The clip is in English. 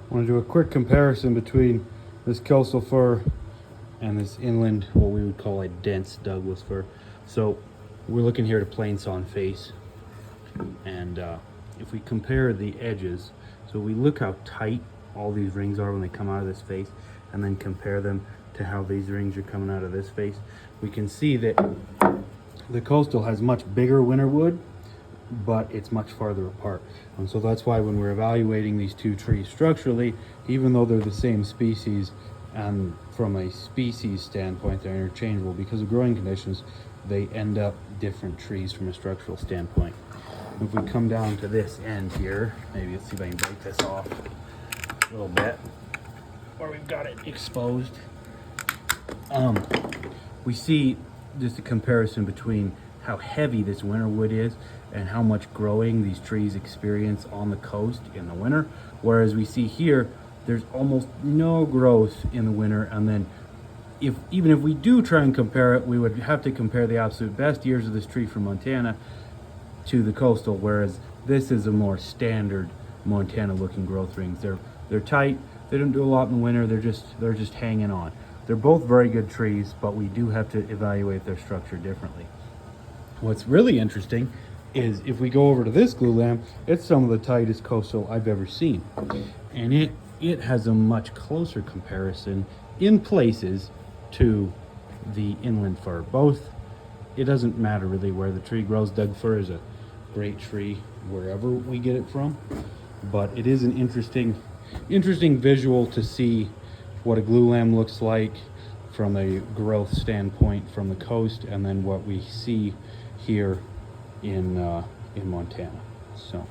I want to do a quick comparison between this coastal fir and this inland, what we would call a dense Douglas fir. So we're looking here at a plain sawn face, and if we compare the edges, so we look how tight all these rings are when they come out of this face, and then compare them to how these rings are coming out of this face, we can see that the coastal has much bigger winter wood, but it's much farther apart. And so that's why when we're evaluating these two trees structurally, even though they're the same species, and from a species standpoint they're interchangeable, because of growing conditions they end up different trees from a structural standpoint. If we come down to this end here, maybe let's see if I can break this off a little bit, or we've got it exposed. We see just a comparison between how heavy this winter wood is and how much growing these trees experience on the coast in the winter, whereas we see here there's almost no growth in the winter. And then even if we do try and compare it, we would have to compare the absolute best years of this tree from Montana to the coastal, whereas this is a more standard Montana looking growth rings. They're tight, they don't do a lot in the winter, they're just hanging on. They're both very good trees, but we do have to evaluate their structure differently. What's really interesting is if we go over to this glulam, it's some of the tightest coastal I've ever seen. And it has a much closer comparison in places to the inland fir. Both, it doesn't matter really where the tree grows. Doug fir is a great tree wherever we get it from, but it is an interesting visual to see what a glulam looks like from a growth standpoint from the coast, and then what we see here in Montana. So